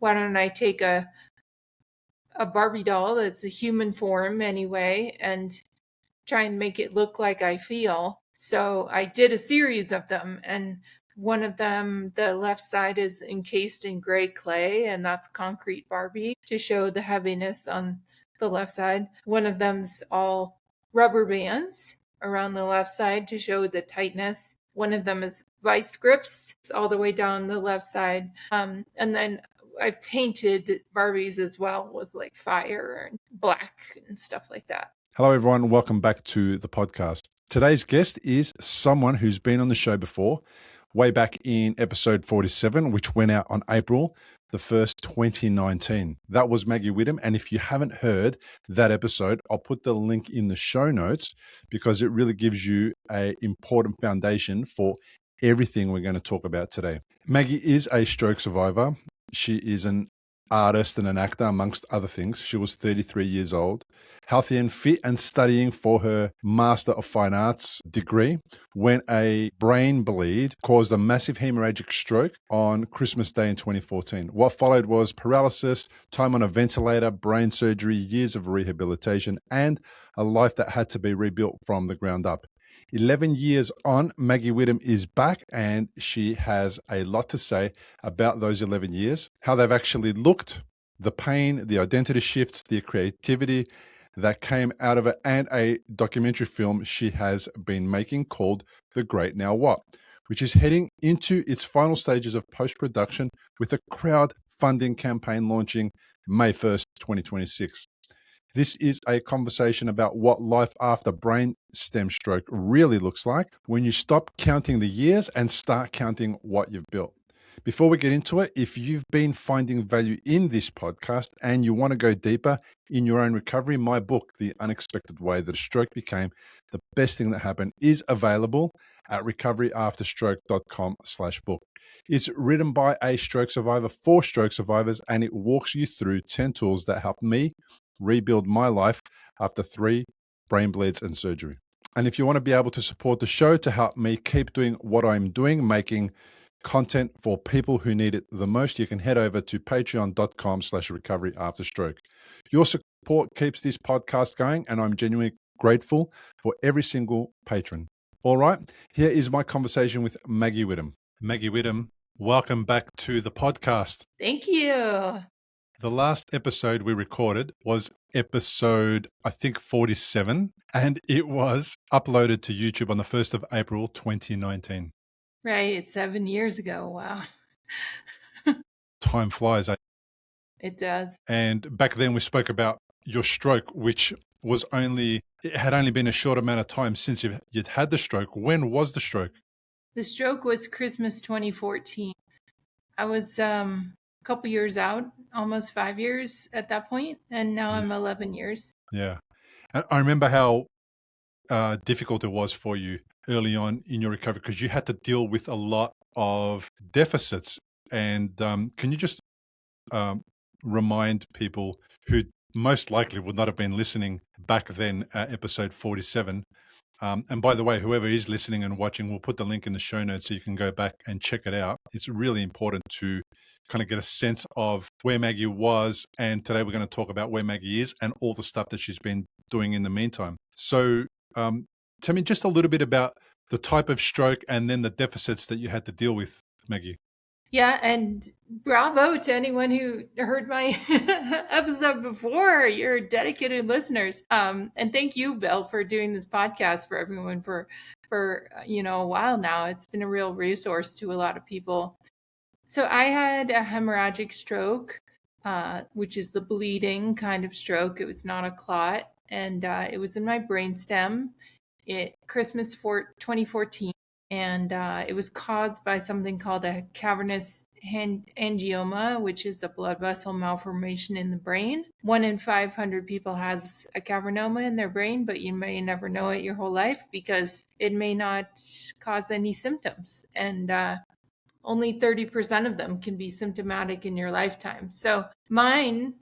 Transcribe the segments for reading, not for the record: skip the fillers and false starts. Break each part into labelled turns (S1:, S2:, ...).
S1: why don't I take a Barbie doll that's a human form anyway and try and make it look like I feel. So I did a series of them, and one of them, the left side, is encased in gray clay, and that's concrete Barbie to show the heaviness on the left side. One of them's all rubber bands around the left side to show the tightness. One of them is vice grips all the way down the left side. And then I've painted Barbies as well with like fire and black and stuff like that.
S2: Hello, everyone. Welcome back to the podcast. Today's guest is someone who's been on the show before, way back in episode 47, which went out on April the 1st, 2019. That was Maggie Whittum. And if you haven't heard that episode, I'll put the link in the show notes because it really gives you an important foundation for everything we're going to talk about today. Maggie is a stroke survivor. She is an artist and an actor, amongst other things. She was 33 years old, healthy and fit, and studying for her Master of Fine Arts degree when a brain bleed caused a massive hemorrhagic stroke on Christmas Day in 2014. What followed was paralysis, time on a ventilator, brain surgery, years of rehabilitation, and a life that had to be rebuilt from the ground up. 11 years on, Maggie Whittum is back, and she has a lot to say about those 11 years, how they've actually looked, the pain, the identity shifts, the creativity that came out of it, and a documentary film she has been making called The Great Now What, which is heading into its final stages of post-production with a crowdfunding campaign launching May 1st, 2026. This is a conversation about what life after brainstem stroke really looks like when you stop counting the years and start counting what you've built. Before we get into it, if you've been finding value in this podcast and you want to go deeper in your own recovery, my book, The Unexpected Way That a Stroke Became the Best Thing That Happened, is available at recoveryafterstroke.com/book. It's written by a stroke survivor for stroke survivors, and it walks you through 10 tools that helped me rebuild my life after 3 brain bleeds and surgery. And if you want to be able to support the show to help me keep doing what I'm doing, making content for people who need it the most, you can head over to patreon.com/recoveryafterstroke. Your support keeps this podcast going, and I'm genuinely grateful for every single patron. All right, here is my conversation with Maggie Whittum. Maggie Whittum, welcome back to the podcast.
S1: Thank you.
S2: The last episode we recorded was episode, I think, 47, and it was uploaded to YouTube on the 1st of April, 2019.
S1: Right. It's 7 years ago. Wow.
S2: Time flies.
S1: It does.
S2: And back then we spoke about your stroke, which it had only been a short amount of time since you'd had the stroke. When was the stroke?
S1: The stroke was Christmas 2014. I was couple years out, almost 5 years at that point, and now I'm 11 years.
S2: Yeah. I remember how difficult it was for you early on in your recovery because you had to deal with a lot of deficits. And can you just remind people who most likely would not have been listening back then at episode 47? And by the way, whoever is listening and watching, we'll put the link in the show notes so you can go back and check it out. It's really important to kind of get a sense of where Maggie was. And today we're going to talk about where Maggie is and all the stuff that she's been doing in the meantime. So tell me just a little bit about the type of stroke and then the deficits that you had to deal with, Maggie.
S1: Yeah, and bravo to anyone who heard my episode before. You're dedicated listeners. And thank you, Bill, for doing this podcast for everyone for a while now. It's been a real resource to a lot of people. So I had a hemorrhagic stroke, which is the bleeding kind of stroke. It was not a clot, and it was in my brainstem. Christmas 2014. And it was caused by something called a cavernous angioma, which is a blood vessel malformation in the brain. 1 in 500 people has a cavernoma in their brain, but you may never know it your whole life because it may not cause any symptoms. And only 30% of them can be symptomatic in your lifetime. So mine,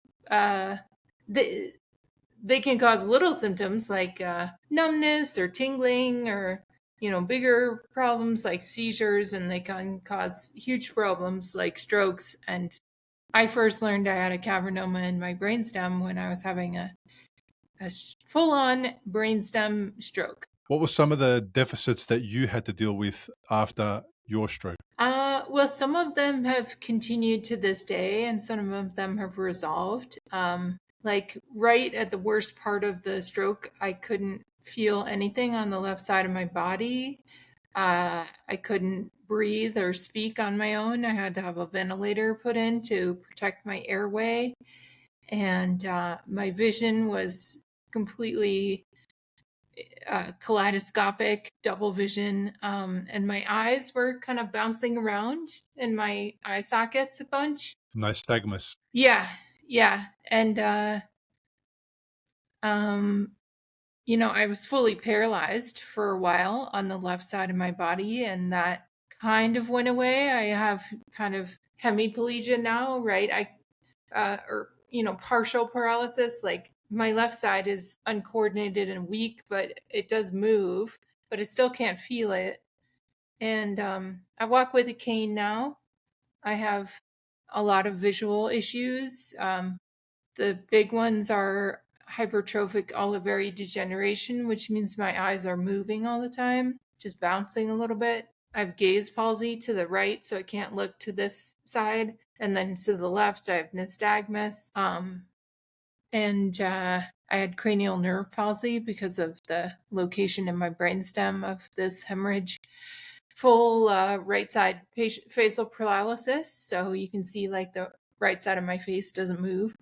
S1: they can cause little symptoms like numbness or tingling or bigger problems like seizures, and they can cause huge problems like strokes and I first learned I had a cavernoma in my brainstem when I was having a full-on brainstem stroke.
S2: What were some of the deficits that you had to deal with after your stroke?
S1: Well, some of them have continued to this day, and some of them have resolved. Like right at the worst part of the stroke, I couldn't feel anything on the left side of my body. I couldn't breathe or speak on my own. I had to have a ventilator put in to protect my airway. And my vision was completely kaleidoscopic, double vision. And my eyes were kind of bouncing around in my eye sockets a bunch.
S2: Nystagmus.
S1: Yeah, yeah. And, I was fully paralyzed for a while on the left side of my body, and that kind of went away. I have kind of hemiplegia now, right? Partial paralysis. Like my left side is uncoordinated and weak, but it does move, but I still can't feel it. And I walk with a cane now. I have a lot of visual issues. The big ones are hypertrophic olivary degeneration, which means my eyes are moving all the time, just bouncing a little bit. I have gaze palsy to the right, so I can't look to this side. And then to the left, I have nystagmus. And I had cranial nerve palsy because of the location in my brainstem of this hemorrhage. Full right side facial paralysis, so you can see like the right side of my face doesn't move.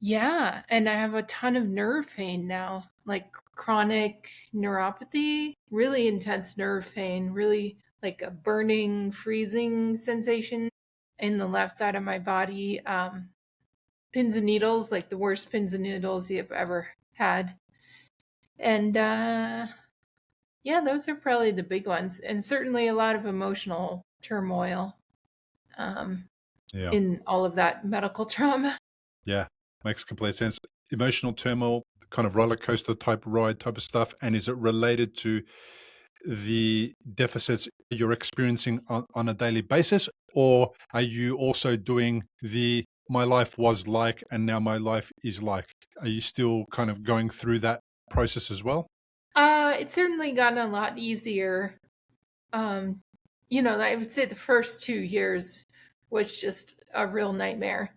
S1: Yeah, and I have a ton of nerve pain now, like chronic neuropathy, really intense nerve pain, really like a burning, freezing sensation in the left side of my body. Pins and needles, like the worst pins and needles you've ever had. And yeah, those are probably the big ones. And certainly a lot of emotional turmoil in all of that medical trauma.
S2: Yeah, makes complete sense. Emotional turmoil, kind of roller coaster type ride type of stuff. And is it related to the deficits you're experiencing on a daily basis? Or are you also doing the my life was like and now my life is like? Are you still kind of going through that process as well?
S1: It's certainly gotten a lot easier. I would say the first 2 years was just a real nightmare.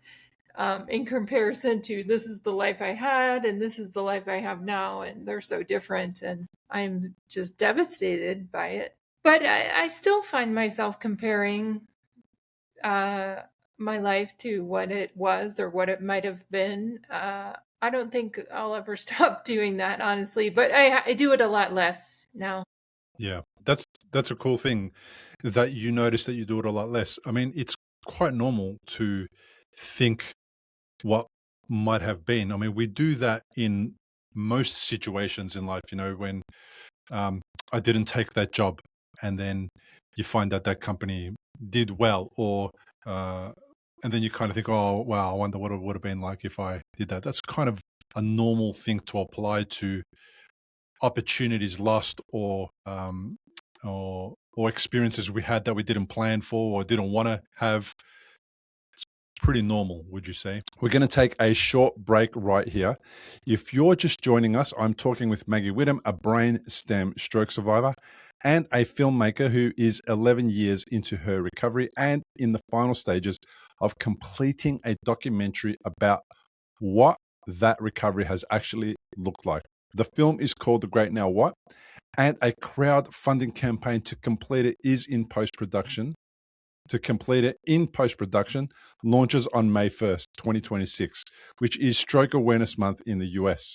S1: In comparison to this is the life I had and this is the life I have now, and they're so different, and I'm just devastated by it. But I still find myself comparing my life to what it was or what it might have been. I don't think I'll ever stop doing that, honestly, but I do it a lot less now.
S2: Yeah, that's a cool thing that you notice that you do it a lot less. I mean, it's quite normal to think what might have been. I mean, we do that in most situations in life, when I didn't take that job and then you find that that company did well, or, and then you kind of think, oh, wow, I wonder what it would have been like if I did that. That's kind of a normal thing to apply to opportunities lost, or experiences we had that we didn't plan for or didn't want to have. It's pretty normal, would you say? We're going to take a short break right here. If you're just joining us, I'm talking with Maggie Whittum, a brainstem stroke survivor and a filmmaker who is 11 years into her recovery and in the final stages of completing a documentary about what that recovery has actually looked like. The film is called The Great Now What, and a crowdfunding campaign to complete it is in post-production. To complete it in post-production launches on May 1st, 2026, which is Stroke Awareness Month in the US.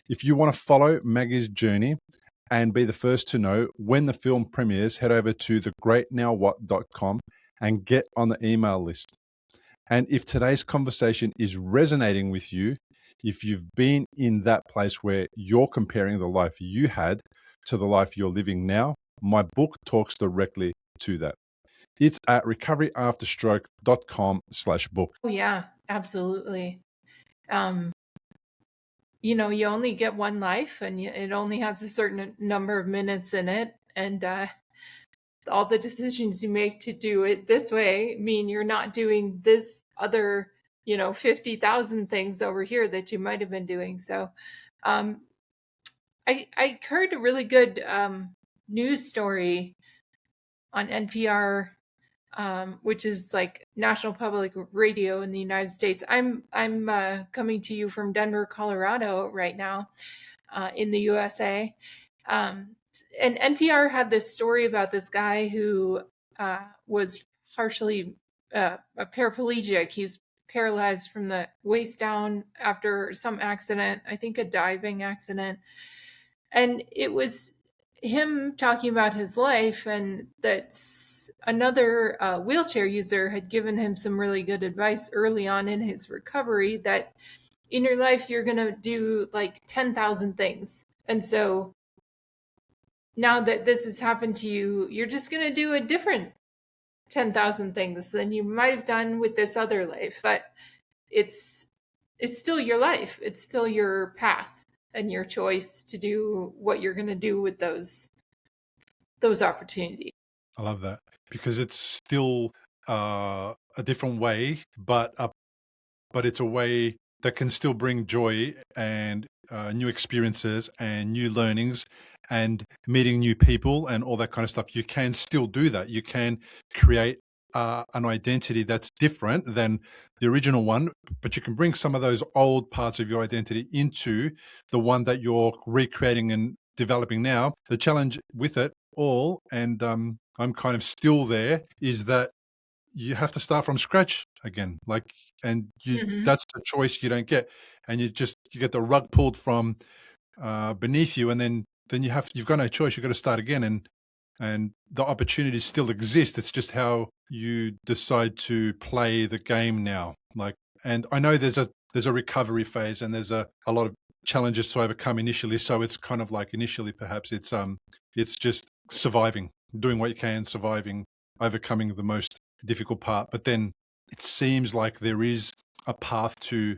S2: If you want to follow Maggie's journey and be the first to know when the film premieres, head over to thegreatnowwhat.com and get on the email list. And if today's conversation is resonating with you, if you've been in that place where you're comparing the life you had to the life you're living now, my book talks directly to that. It's at recoveryafterstroke.com/book.
S1: Oh, yeah, absolutely. You only get one life, and it only has a certain number of minutes in it. And all the decisions you make to do it this way mean you're not doing this other, 50,000 things over here that you might have been doing. So um, I heard a really good news story on NPR, which is like National Public Radio in the United States. I'm coming to you from Denver, Colorado right now, in the USA. And NPR had this story about this guy who was partially a paraplegic. He was paralyzed from the waist down after some accident, I think a diving accident. And it was him talking about his life, and that another wheelchair user had given him some really good advice early on in his recovery, that in your life you're going to do like 10,000 things. And so now that this has happened to you, you're just going to do a different 10,000 things than you might have done with this other life. But it's still your life. It's still your path and your choice to do what you're going to do with those opportunities.
S2: I love that, because it's still a different way, but it's a way that can still bring joy and new experiences and new learnings and meeting new people and all that kind of stuff. You can still do that. You can create an identity that's different than the original one, but you can bring some of those old parts of your identity into the one that you're recreating and developing now. The challenge with it all, and I'm kind of still there, is that you have to start from scratch again. And that's the choice you don't get. And you get the rug pulled from beneath you, and then you've got no choice. You've got to start again, and the opportunities still exist. It's just how you decide to play the game now. And I know there's a recovery phase, and there's a lot of challenges to overcome initially. So it's kind of like initially perhaps it's just surviving, doing what you can, surviving, overcoming the most difficult part. But then it seems like there is a path to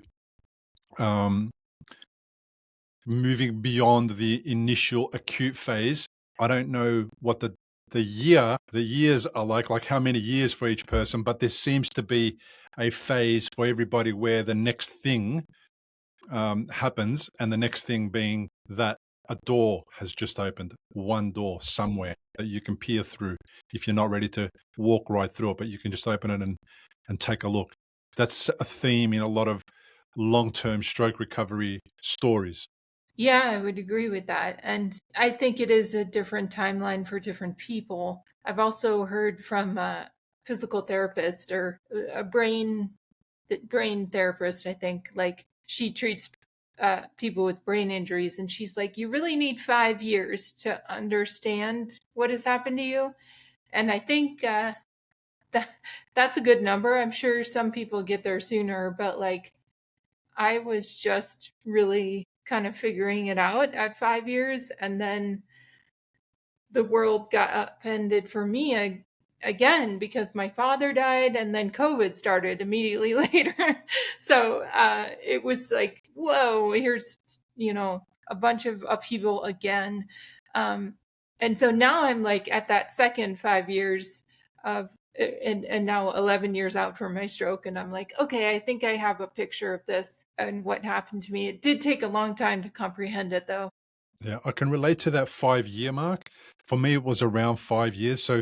S2: moving beyond the initial acute phase. I don't know what the years are like how many years for each person, but there seems to be a phase for everybody where the next thing happens, and the next thing being that a door has just opened, one door somewhere that you can peer through if you're not ready to walk right through it, but you can just open it and take a look. That's a theme in a lot of long-term stroke recovery stories.
S1: Yeah, I would agree with that. And I think it is a different timeline for different people. I've also heard from a physical therapist or a brain therapist, I think, like she treats people with brain injuries, and she's like, you really need 5 years to understand what has happened to you. And I think that's a good number. I'm sure some people get there sooner, but like I was just really kind of figuring it out at 5 years, and then the world got upended for me again because my father died, and then COVID started immediately later. So it was like, whoa, here's a bunch of upheaval again. And so now I'm like at that second 5 years of and now 11 years out from my stroke, and I'm like, okay, I think I have a picture of this and what happened to me. It did take a long time to comprehend it, though.
S2: Yeah, I can relate to that 5-year mark. For me, it was around 5 years. So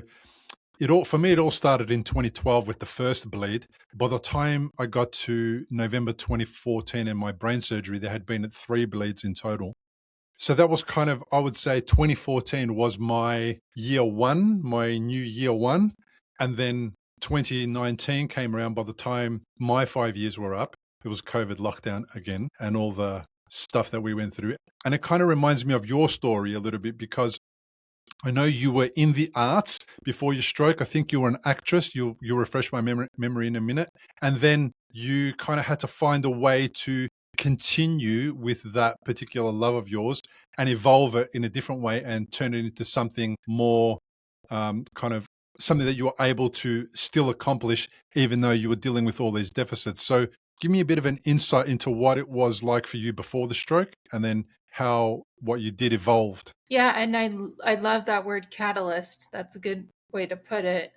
S2: it all started in 2012 with the first bleed. By the time I got to November 2014 and my brain surgery, there had been 3 bleeds in total. So that was kind of, I would say 2014 was my year one, my new year one. And then 2019 came around. By the time my 5 years were up, it was COVID lockdown again and all the stuff that we went through. And it kind of reminds me of your story a little bit, because I know you were in the arts before your stroke. I think you were an actress. You'll refresh my memory in a minute. And then you kind of had to find a way to continue with that particular love of yours and evolve it in a different way and turn it into something more kind of something that you were able to still accomplish, even though you were dealing with all these deficits. So give me a bit of an insight into what it was like for you before the stroke, and then how what you did evolved.
S1: Yeah, and I love that word catalyst. That's a good way to put it.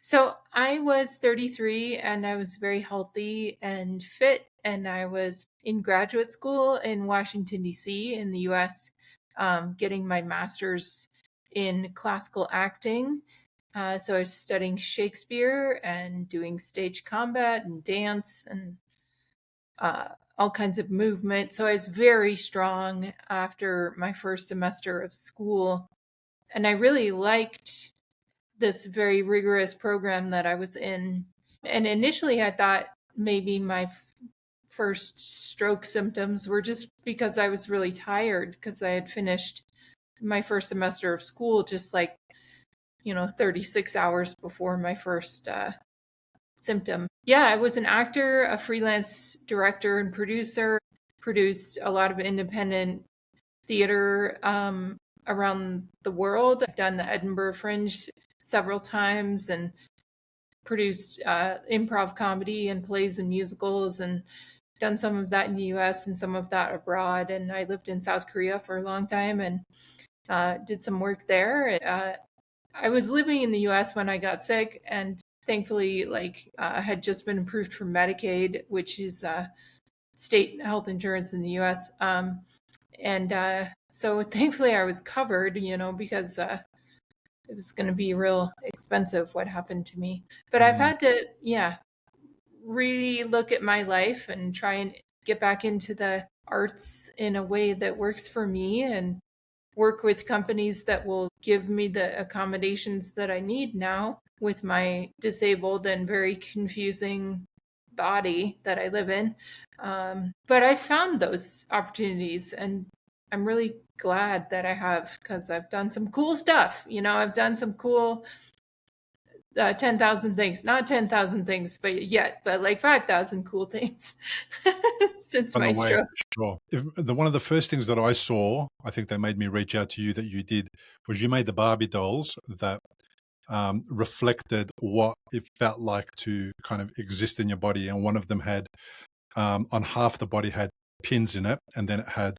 S1: So I was 33 and I was very healthy and fit, and I was in graduate school in Washington, D.C., in the US, getting my master's in classical acting. So I was studying Shakespeare and doing stage combat and dance and all kinds of movement. So I was very strong after my first semester of school. And I really liked this very rigorous program that I was in. And initially, I thought maybe my first stroke symptoms were just because I was really tired because I had finished my first semester of school just like, 36 hours before my first symptom. Yeah, I was an actor, a freelance director and producer, produced a lot of independent theater around the world. I've done the Edinburgh Fringe several times and produced improv comedy and plays and musicals, and done some of that in the US and some of that abroad. And I lived in South Korea for a long time and did some work there. I was living in the US when I got sick, and thankfully, had just been approved for Medicaid, which is state health insurance in the US. So thankfully I was covered, because it was going to be real expensive what happened to me. But I've had to, re-look at my life and try and get back into the arts in a way that works for me, and work with companies that will give me the accommodations that I need now with my disabled and very confusing body that I live in. But I found those opportunities, and I'm really glad that I have, because I've done some cool stuff. I've done some cool 10,000 things, not 10,000 things, but like 5,000 cool things since
S2: On the
S1: my
S2: way,
S1: stroke.
S2: sure. One of the first things that I saw, I think they made me reach out to you, that you did, was you made the Barbie dolls that reflected what it felt like to kind of exist in your body. And one of them had, on half the body had pins in it, and then it had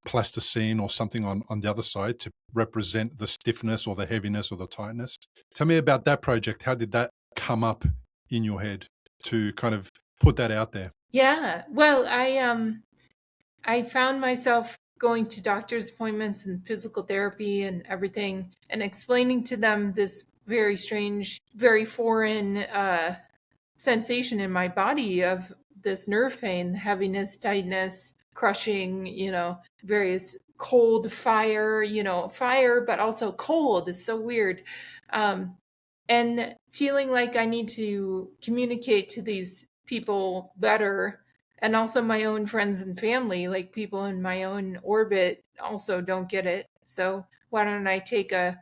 S2: plasticine or something on the other side to represent the stiffness or the heaviness or the tightness. Tell me about that project. How did that come up in your head to kind of put that out there?
S1: Yeah. Well, I found myself going to doctor's appointments and physical therapy and everything, and explaining to them this very strange, very foreign sensation in my body of this nerve pain, heaviness, tightness, crushing, various cold, fire, but also cold. It's so weird. And feeling like I need to communicate to these people better, and also my own friends and family, like people in my own orbit also don't get it. So why don't I take a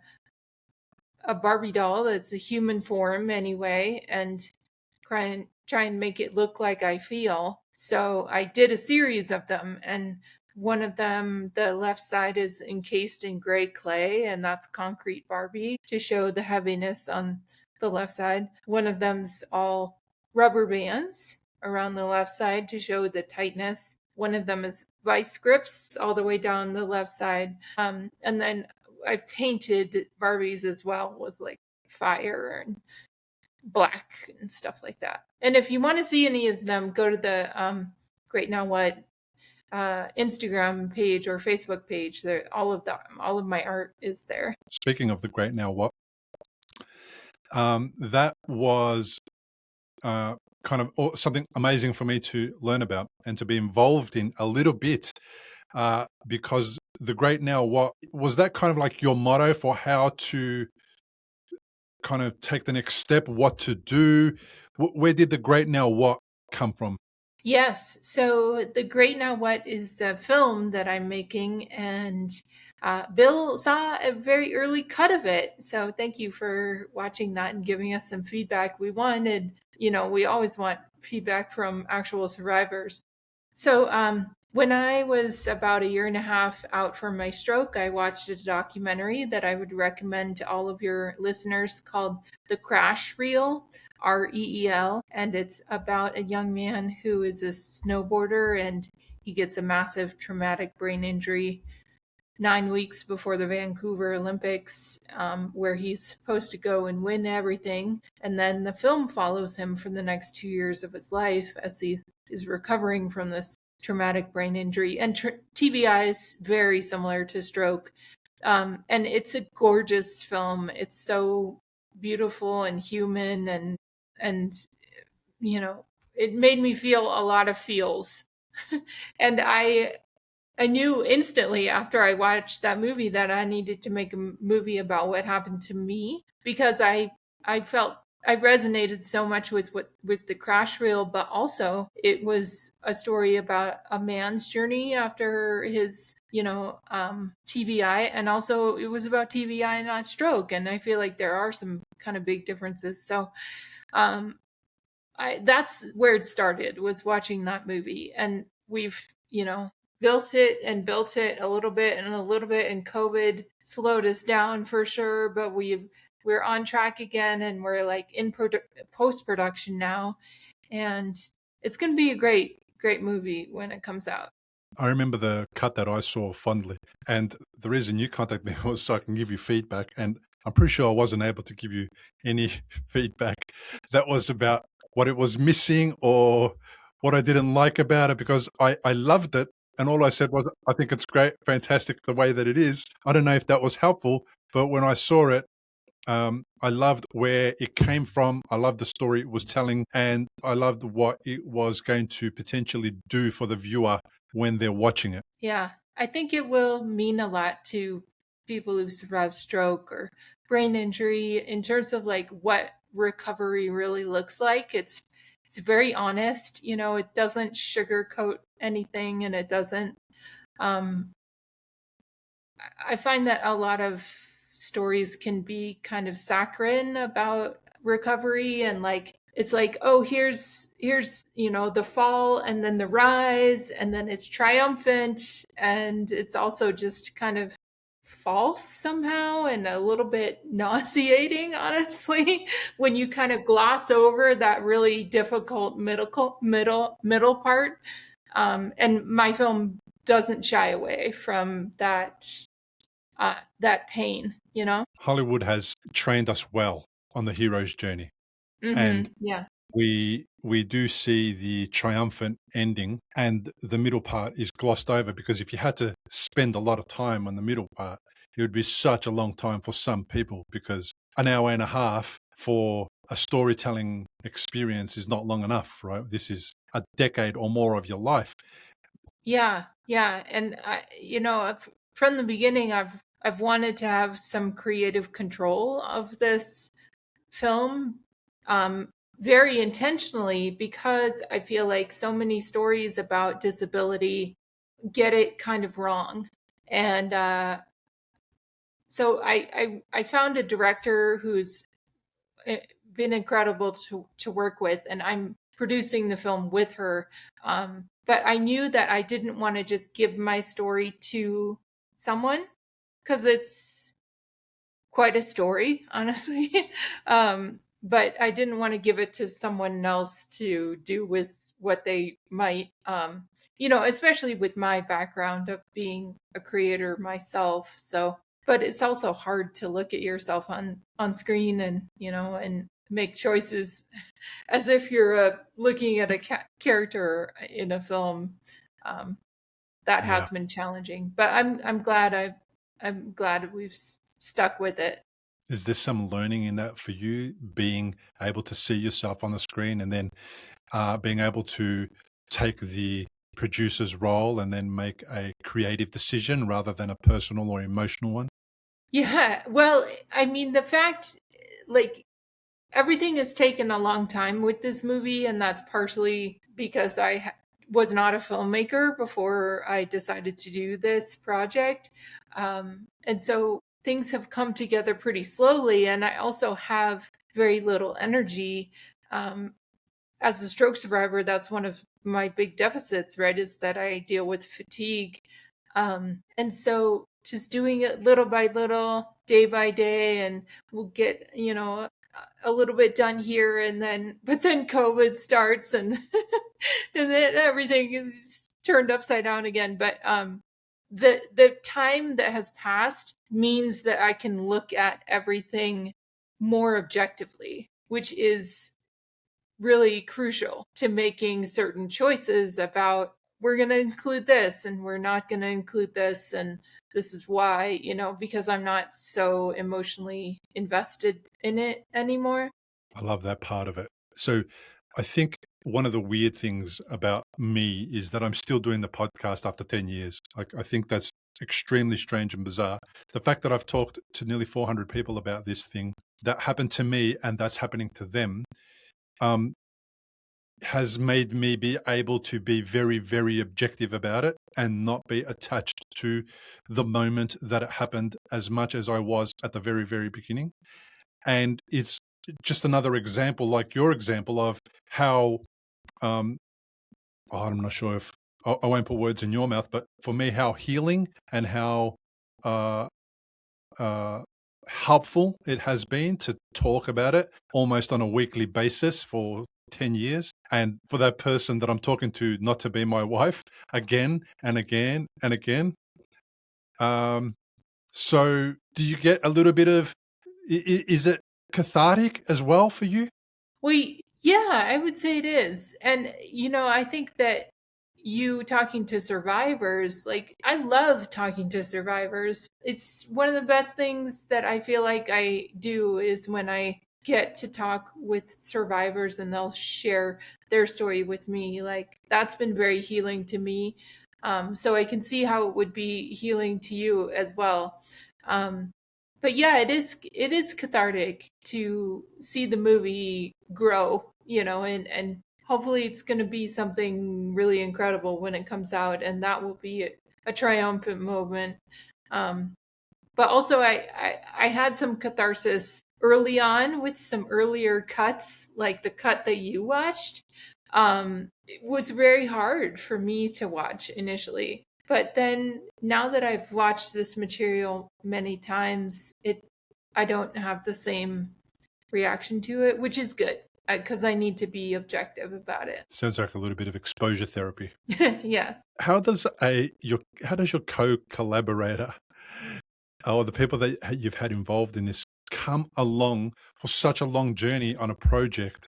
S1: Barbie doll that's a human form anyway, and try and make it look like I feel. So I did a series of them, and one of them, the left side, is encased in gray clay, and that's concrete Barbie to show the heaviness on the left side. One of them's all rubber bands around the left side to show the tightness. One of them is vice grips all the way down the left side. And then I've painted Barbies as well with like fire and black and stuff like that. And if you want to see any of them, go to the Great Now What Instagram page or Facebook page. There, all of my art is there.
S2: Speaking of the Great Now What, that was kind of something amazing for me to learn about and to be involved in a little bit, because the Great Now What, was that kind of like your motto for how to kind of take the next step, what to do? Where did the Great Now What come from?
S1: Yes. So the Great Now What is a film that I'm making, and Bill saw a very early cut of it. So thank you for watching that and giving us some feedback. We always want feedback from actual survivors. So when I was about a year and a half out from my stroke, I watched a documentary that I would recommend to all of your listeners called The Crash Reel. REEL, and it's about a young man who is a snowboarder, and he gets a massive traumatic brain injury 9 weeks before the Vancouver Olympics, where he's supposed to go and win everything. And then the film follows him for the next 2 years of his life as he is recovering from this traumatic brain injury. And TBI is very similar to stroke. And it's a gorgeous film. It's so beautiful and human, and it made me feel a lot of feels. And I knew instantly after I watched that movie that I needed to make a movie about what happened to me, because I felt I resonated so much with the crash reel, but also it was a story about a man's journey after his TBI, and also it was about TBI and not stroke, and I feel like there are some kind of big differences. So that's where it started, was watching that movie, and we've built it a little bit and a little bit, and COVID slowed us down for sure, but we're on track again, and we're like in post-production now, and it's going to be a great movie when it comes out.
S2: I remember the cut that I saw fondly, and the reason you contacted me was so I can give you feedback, and I'm pretty sure I wasn't able to give you any feedback that was about what it was missing or what I didn't like about it, because I loved it, and all I said was, I think it's great, fantastic the way that it is. I don't know if that was helpful, but when I saw it, I loved where it came from. I loved the story it was telling, and I loved what it was going to potentially do for the viewer when they're watching it.
S1: Yeah, I think it will mean a lot to people who survived stroke or brain injury in terms of like what recovery really looks like. It's very honest, it doesn't sugarcoat anything, and it doesn't I find that a lot of stories can be kind of saccharine about recovery, and like it's like, oh, here's the fall and then the rise, and then it's triumphant, and it's also just kind of false somehow and a little bit nauseating, honestly, when you kind of gloss over that really difficult middle part. And my film doesn't shy away from that pain,
S2: Hollywood has trained us well on the hero's journey. And
S1: yeah,
S2: we do see the triumphant ending, and the middle part is glossed over, because if you had to spend a lot of time on the middle part, it would be such a long time for some people, because an hour and a half for a storytelling experience is not long enough, right? This is a decade or more of your life.
S1: yeah, and from the beginning, I've wanted to have some creative control of this film, very intentionally, because I feel like so many stories about disability get it kind of wrong. And so I found a director who's been incredible to work with, and I'm producing the film with her. But I knew that I didn't want to just give my story to someone, because it's quite a story, honestly. But I didn't want to give it to someone else to do with what they might, especially with my background of being a creator myself. So, but it's also hard to look at yourself on screen and, and make choices as if you're looking at a character in a film. That has been challenging, but I'm glad we've stuck with it.
S2: Is there some learning in that for you, being able to see yourself on the screen, and then being able to take the producer's role and then make a creative decision rather than a personal or emotional one?
S1: Yeah, well, I mean, the fact, like, everything has taken a long time with this movie, and that's partially because I was not a filmmaker before I decided to do this project. And so things have come together pretty slowly, and I also have very little energy. As a stroke survivor, that's one of my big deficits, right? Is that I deal with fatigue. And so just doing it little by little, day by day, and we'll get, a little bit done here, but then COVID starts, and and then everything is turned upside down again. But the time that has passed means that I can look at everything more objectively, which is really crucial to making certain choices about, we're going to include this and we're not going to include this, and this is why, because I'm not so emotionally invested in it anymore.
S2: I love that part of it. So I think one of the weird things about me is that I'm still doing the podcast after 10 years. Like, I think that's extremely strange and bizarre. The fact that I've talked to nearly 400 people about this thing that happened to me and that's happening to them, has made me be able to be very, very objective about it and not be attached to the moment that it happened as much as I was at the very, very beginning. And it's just another example, like your example, of how, I'm not sure if, I won't put words in your mouth, but for me, how healing and how helpful it has been to talk about it almost on a weekly basis for 10 years. And for that person that I'm talking to not to be my wife again and again and again. So do you get a little bit of, is it cathartic as well for you?
S1: Well, yeah, I would say it is. And, I think that you talking to survivors, like, I love talking to survivors. It's one of the best things that I feel like I do is when I get to talk with survivors and they'll share their story with me. Like, that's been very healing to me. So I can see how it would be healing to you as well. But yeah, it is cathartic to see the movie grow, and hopefully it's going to be something really incredible when it comes out, and that will be a triumphant moment. But also I had some catharsis early on with some earlier cuts, like the cut that you watched. It was very hard for me to watch initially. But then now that I've watched this material many times, I don't have the same reaction to it, which is good because I need to be objective about it.
S2: Sounds like a little bit of exposure therapy.
S1: Yeah.
S2: How does your co-collaborator or the people that you've had involved in this come along for such a long journey on a project?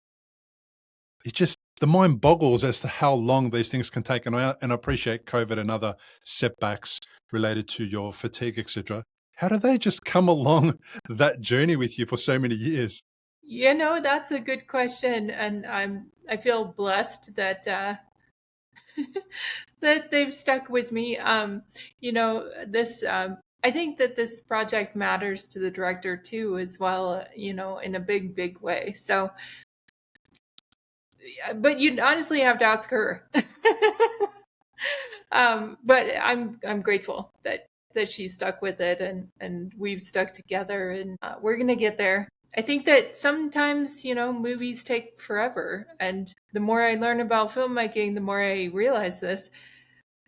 S2: It just, the mind boggles as to how long these things can take. And I appreciate COVID and other setbacks related to your fatigue, etc. How do they just come along that journey with you for so many years?
S1: That's a good question, and I feel blessed that that they've stuck with me. This I think that this project matters to the director too, as well. In a big, big way. So, but you'd honestly have to ask her. But I'm grateful that she stuck with it, and we've stuck together, and we're gonna get there. I think that sometimes, movies take forever. And the more I learn about filmmaking, the more I realize this.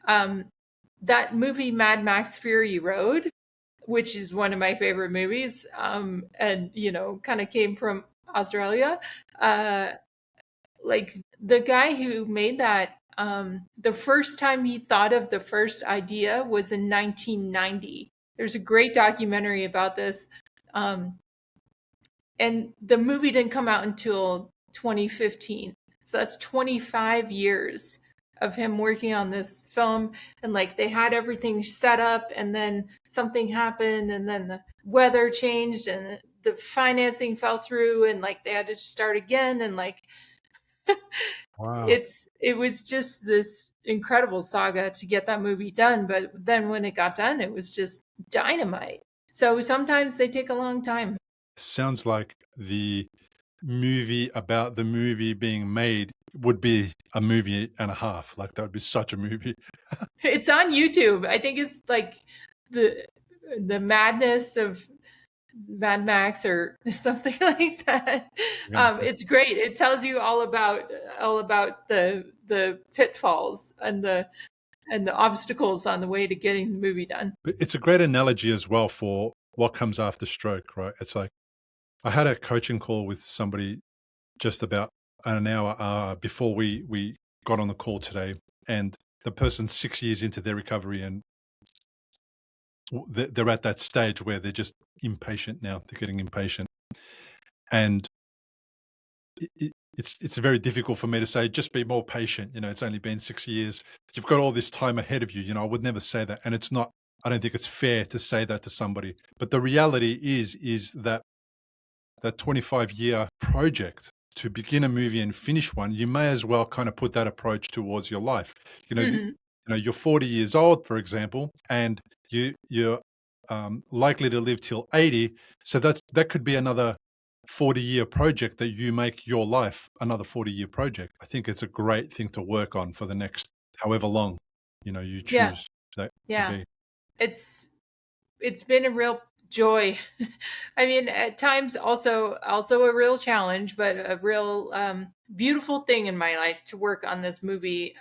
S1: That movie, Mad Max Fury Road, which is one of my favorite movies, and, kind of came from Australia. Like, the guy who made that, the first time he thought of the first idea was in 1990. There's a great documentary about this. And the movie didn't come out until 2015. So that's 25 years of him working on this film. And like, they had everything set up, and then something happened, and then the weather changed, and the financing fell through, and like they had to start again. And like,
S2: Wow.
S1: it was just this incredible saga to get that movie done. But then when it got done, it was just dynamite. So sometimes they take a long time.
S2: Sounds like the movie about the movie being made would be a movie and a half. Like, that would be such a movie.
S1: It's on YouTube. I think it's like the madness of Mad Max or something like that.
S2: Yeah.
S1: It's great. It tells you all about the pitfalls and the obstacles on the way to getting the movie done.
S2: But it's a great analogy as well for what comes after stroke, right? It's like, I had a coaching call with somebody just about an hour before we got on the call today, and the person's 6 years into their recovery, and they're at that stage where they're just impatient now. They're getting impatient. And it's very difficult for me to say, just be more patient. It's only been 6 years. You've got all this time ahead of you. I would never say that. And it's not, I don't think it's fair to say that to somebody. But the reality is that 25-year project to begin a movie and finish one, you may as well kind of put that approach towards your life. You're 40 years old, for example, and you're likely to live till 80. So that could be another 40-year project that you make your life another 40-year project. I think it's a great thing to work on for the next however long, you choose that to be.
S1: It's been a real joy. I mean, at times also a real challenge, but a real beautiful thing in my life to work on this movie.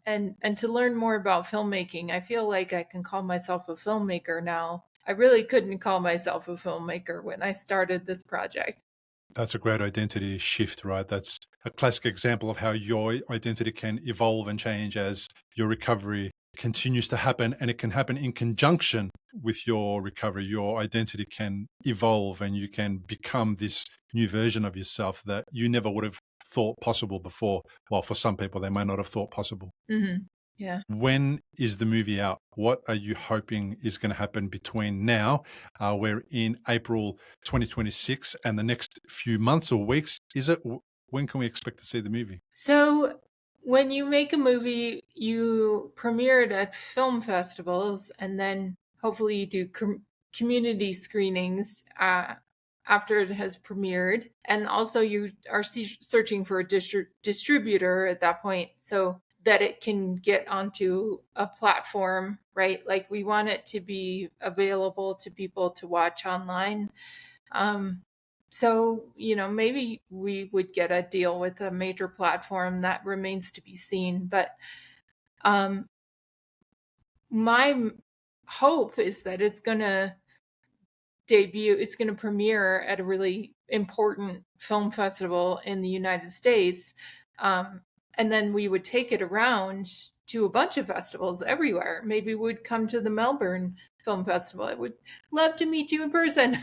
S1: And to learn more about filmmaking. I feel like I can call myself a filmmaker now. I really couldn't call myself a filmmaker when I started this project.
S2: That's a great identity shift, right? That's a classic example of how your identity can evolve and change as your recovery continues to happen, and it can happen in conjunction with your recovery. Your identity can evolve and you can become this new version of yourself that you never would have thought possible before. Well, for some people, they may not have thought possible.
S1: Mm-hmm. Yeah.
S2: When is the movie out? What are you hoping is going to happen between now? We're in April 2026 and the next few months or weeks. When can we expect to see the movie?
S1: So when you make a movie, you premiere it at film festivals, and then hopefully you do community screenings after it has premiered. And also you are searching for a distributor at that point, so that it can get onto a platform, right? Like we want it to be available to people to watch online. So, maybe we would get a deal with a major platform. That remains to be seen. But my hope is that it's going to debut, it's going to premiere at a really important film festival in the United States. And then we would take it around to a bunch of festivals everywhere. Maybe we'd come to the Melbourne Film Festival. I would love to meet you in person.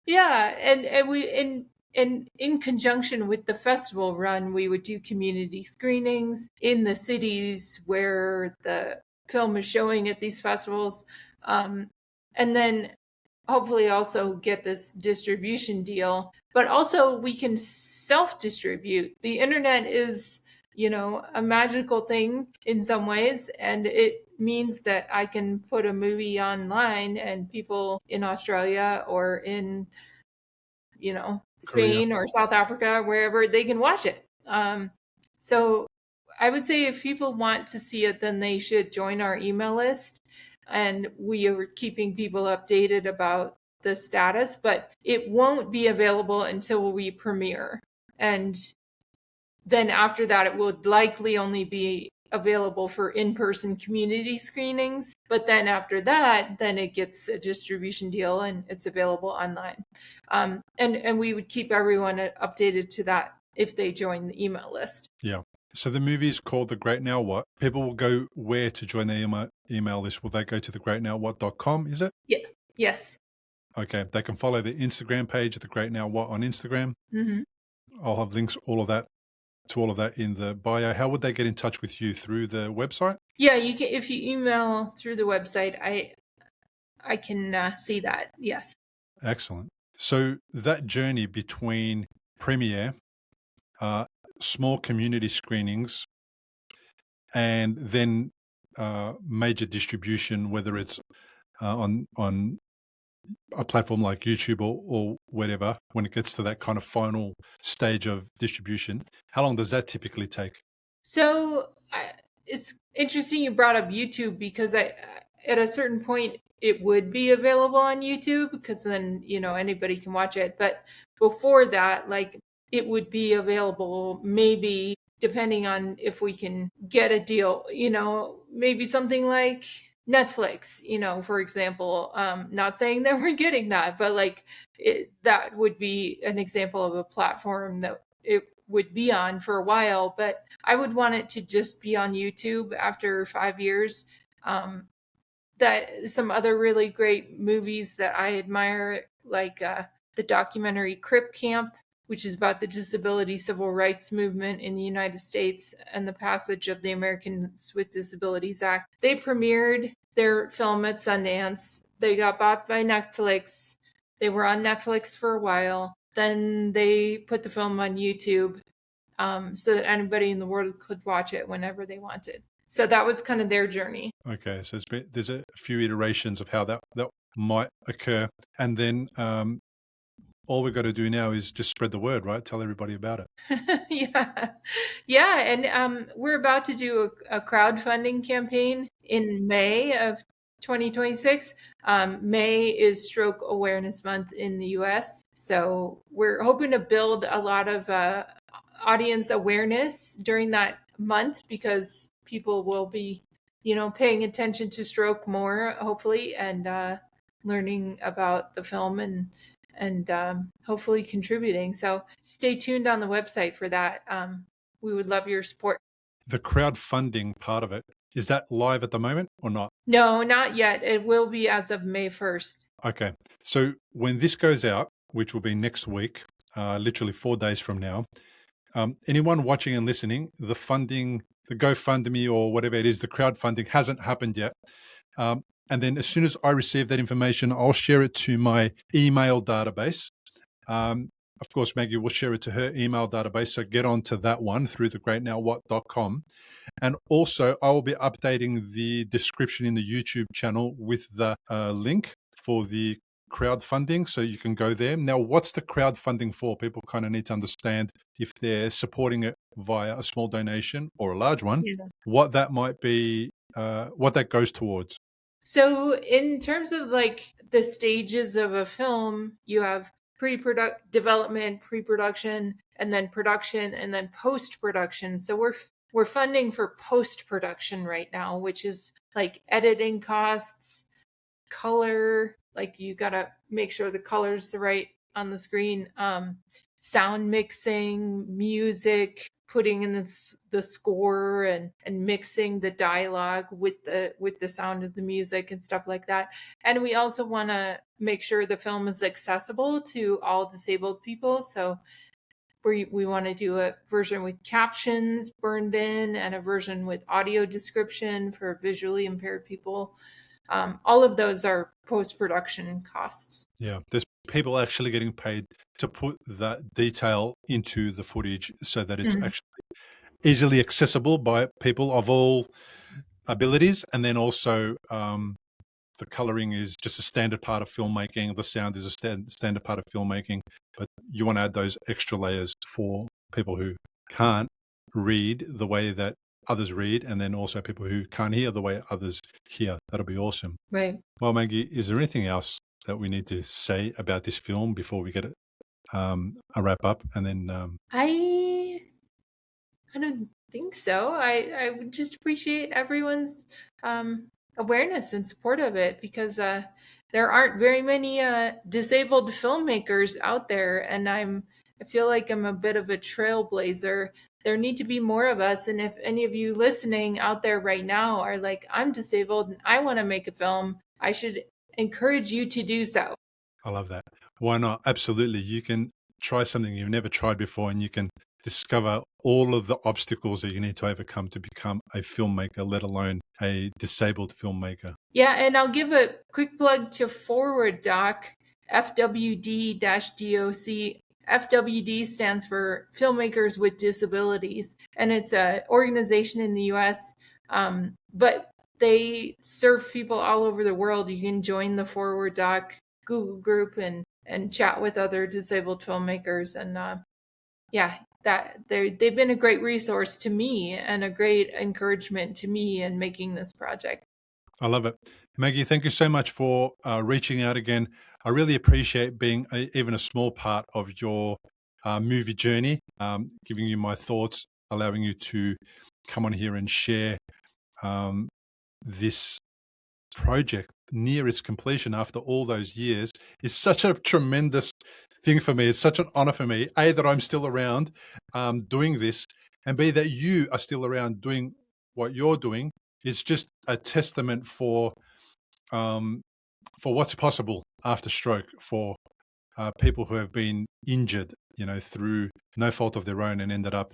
S1: Yeah, and in conjunction with the festival run, we would do community screenings in the cities where the film is showing at these festivals, and then hopefully also get this distribution deal. But also we can self-distribute. The internet is, a magical thing in some ways, and it means that I can put a movie online and people in Australia or in,
S2: Korea.
S1: Spain or South Africa, wherever, they can watch it. So I would say if people want to see it, then they should join our email list. And we are keeping people updated about the status, but it won't be available until we premiere. And then after that, it will likely only be available for in-person community screenings. But then after that, then it gets a distribution deal and it's available online. And we would keep everyone updated to that if they join the email list.
S2: Yeah. So the movie is called The Great Now What. People will go where to join the email list? Will they go to thegreatnowwhat.com, is it?
S1: Yeah. Yes.
S2: Okay. They can follow the Instagram page, The Great Now What on Instagram. Mm-hmm. I'll have links, all of that in the bio. How would they get in touch with you? Through the website?
S1: Yeah, you can. If you email through the website, I can see that. Yes.
S2: Excellent. So that journey between premiere, small community screenings, and then major distribution, whether it's on a platform like YouTube or whatever, when it gets to that kind of final stage of distribution, how long does that typically take?
S1: So it's interesting you brought up YouTube, because at a certain point it would be available on YouTube, because then, anybody can watch it. But before that, like, it would be available maybe depending on if we can get a deal, maybe something like Netflix, for example. Not saying that we're getting that, but like that would be an example of a platform that it would be on for a while. But I would want it to just be on YouTube after 5 years. that some other really great movies that I admire, like the documentary Crip Camp, which is about the disability civil rights movement in the United States and the passage of the Americans with Disabilities Act. They premiered their film at Sundance. They got bought by Netflix. They were on Netflix for a while. Then they put the film on YouTube so that anybody in the world could watch it whenever they wanted. So that was kind of their journey.
S2: Okay, so there's a few iterations of how that might occur, and then all we've got to do now is just spread the word, right? Tell everybody about it.
S1: Yeah, and we're about to do a crowdfunding campaign in May of 2026. May is Stroke Awareness Month in the US, so we're hoping to build a lot of audience awareness during that month, because people will be, paying attention to stroke more, hopefully, and learning about the film and hopefully contributing. So stay tuned on the website for that. We would love your support.
S2: The crowdfunding part of it, is that live at the moment or not?
S1: No, not yet. It will be as of May 1st.
S2: Okay. So when this goes out, which will be next week, literally 4 days from now, anyone watching and listening, the funding, the GoFundMe or whatever it is, the crowdfunding hasn't happened yet. And then as soon as I receive that information, I'll share it to my email database. Of course, Maggie will share it to her email database. So get onto that one through thegreatnowwhat.com. And also, I will be updating the description in the YouTube channel with the link for the crowdfunding, so you can go there. Now, what's the crowdfunding for? People kind of need to understand, if they're supporting it via a small donation or a large one, what that might be, what that goes towards.
S1: So in terms of like the stages of a film, you have development, pre-production, and then production, and then post-production. So we're funding for post-production right now, which is like editing costs, color, like you gotta make sure the color's the right on the screen, sound mixing, music, putting in the score and mixing the dialogue with the sound of the music and stuff like that. And we also want to make sure the film is accessible to all disabled people. So we want to do a version with captions burned in and a version with audio description for visually impaired people. All of those are post-production costs.
S2: Yeah, there's people actually getting paid to put that detail into the footage so that it's actually easily accessible by people of all abilities. And then also the coloring is just a standard part of filmmaking. The sound is a standard part of filmmaking, but you want to add those extra layers for people who can't read the way that others read, and then also people who can't hear the way others hear. That'll be awesome.
S1: Right.
S2: Well, Maggie, is there anything else that we need to say about this film before we get it a wrap up? And then
S1: I don't think so. I would just appreciate everyone's awareness and support of it, because there aren't very many disabled filmmakers out there, and I feel like I'm a bit of a trailblazer. There need to be more of us. And if any of you listening out there right now are like, I'm disabled and I want to make a film, I should encourage you to do so.
S2: I love that. Why not? Absolutely. You can try something you've never tried before, and you can discover all of the obstacles that you need to overcome to become a filmmaker, let alone a disabled filmmaker.
S1: Yeah, and I'll give a quick plug to Forward Doc, FWD-DOC. FWD stands for Filmmakers with Disabilities, and it's an organization in the US, but they serve people all over the world. You can join the Forward Doc Google group and chat with other disabled filmmakers, and that they've been a great resource to me and a great encouragement to me in making this project.
S2: I love it. Maggie, thank you so much for reaching out again. I really appreciate being even a small part of your movie journey, giving you my thoughts, allowing you to come on here and share this project near its completion after all those years is such a tremendous thing for me. It's such an honor for me, A, that I'm still around doing this, and B, that you are still around doing what you're doing. It's just a testament for for what's possible after stroke for people who have been injured, through no fault of their own and ended up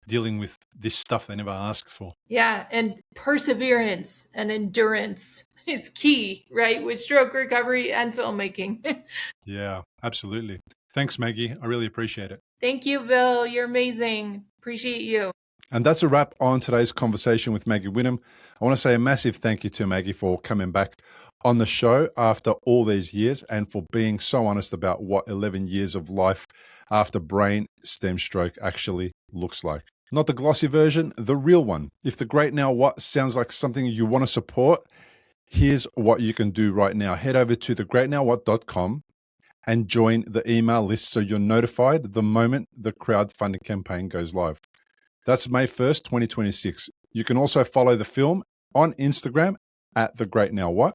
S2: dealing with this stuff they never asked for.
S1: Yeah, and perseverance and endurance is key, right, with stroke recovery and filmmaking.
S2: Yeah, absolutely. Thanks, Maggie. I really appreciate it.
S1: Thank you, Bill. You're amazing. Appreciate you.
S2: And that's a wrap on today's conversation with Maggie Whittum. I want to say a massive thank you to Maggie for coming back on the show after all these years and for being so honest about what 11 years of life after brain stem stroke actually looks like. Not the glossy version, the real one. If the Great Now What sounds like something you want to support, here's what you can do right now. Head over to thegreatnowwhat.com and join the email list so you're notified the moment the crowdfunding campaign goes live. That's May 1st, 2026. You can also follow the film on Instagram at @thegreatnowwhat.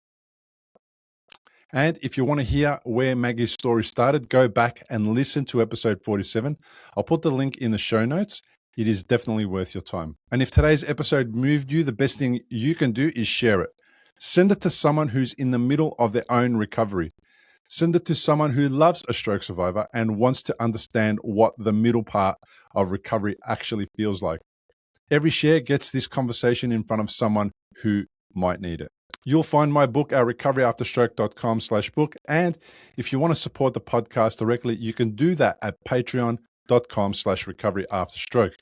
S2: And if you want to hear where Maggie's story started, go back and listen to episode 47. I'll put the link in the show notes. It is definitely worth your time. And if today's episode moved you, the best thing you can do is share it. Send it to someone who's in the middle of their own recovery. Send it to someone who loves a stroke survivor and wants to understand what the middle part of recovery actually feels like. Every share gets this conversation in front of someone who might need it. You'll find my book at recoveryafterstroke.com/book. And if you want to support the podcast directly, you can do that at patreon.com/recoveryafterstroke.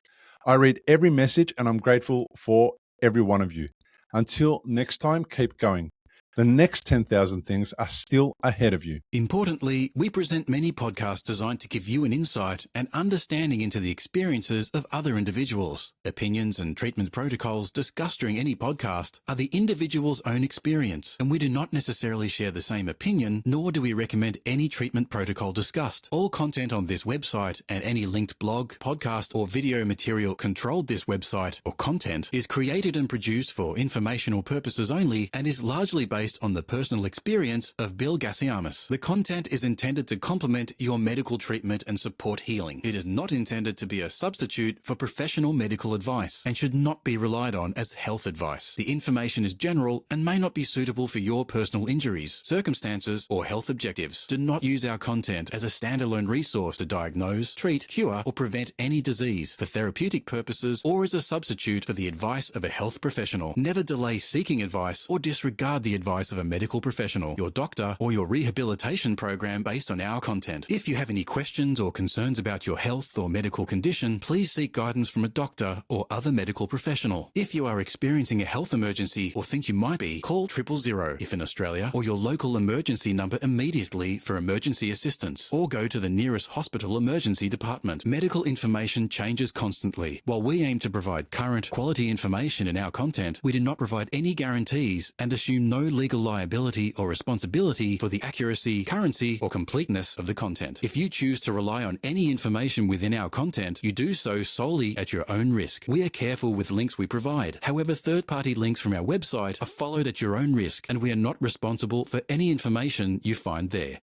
S2: I read every message and I'm grateful for every one of you. Until next time, keep going. The next 10,000 things are still ahead of you.
S3: Importantly, we present many podcasts designed to give you an insight and understanding into the experiences of other individuals. Opinions and treatment protocols discussed during any podcast are the individual's own experience, and we do not necessarily share the same opinion, nor do we recommend any treatment protocol discussed. All content on this website and any linked blog, podcast, or video material controlled this website or content is created and produced for informational purposes only and is largely based on the personal experience of 𝗵𝗫𝗀𝗃𝗲. The content is intended to complement your medical treatment and support healing. It is not intended to be a substitute for professional medical advice and should not be relied on as health advice. The information is general and may not be suitable for your personal injuries, circumstances, or health objectives. Do not use our content as a standalone resource to diagnose, treat, cure, or prevent any disease for therapeutic purposes or as a substitute for the advice of a health professional. Never delay seeking advice or disregard the advice of a medical professional, your doctor, or your rehabilitation program based on our content. If you have any questions or concerns about your health or medical condition, please seek guidance from a doctor or other medical professional. If you are experiencing a health emergency or think you might be, call 000 if in Australia, or your local emergency number immediately for emergency assistance, or go to the nearest hospital emergency department. Medical information changes constantly. While we aim to provide current, quality information in our content, we do not provide any guarantees and assume no legal liability or responsibility for the accuracy, currency, or completeness of the content. If you choose to rely on any information within our content, you do so solely at your own risk. We are careful with links we provide. However, third-party links from our website are followed at your own risk, and we are not responsible for any information you find there.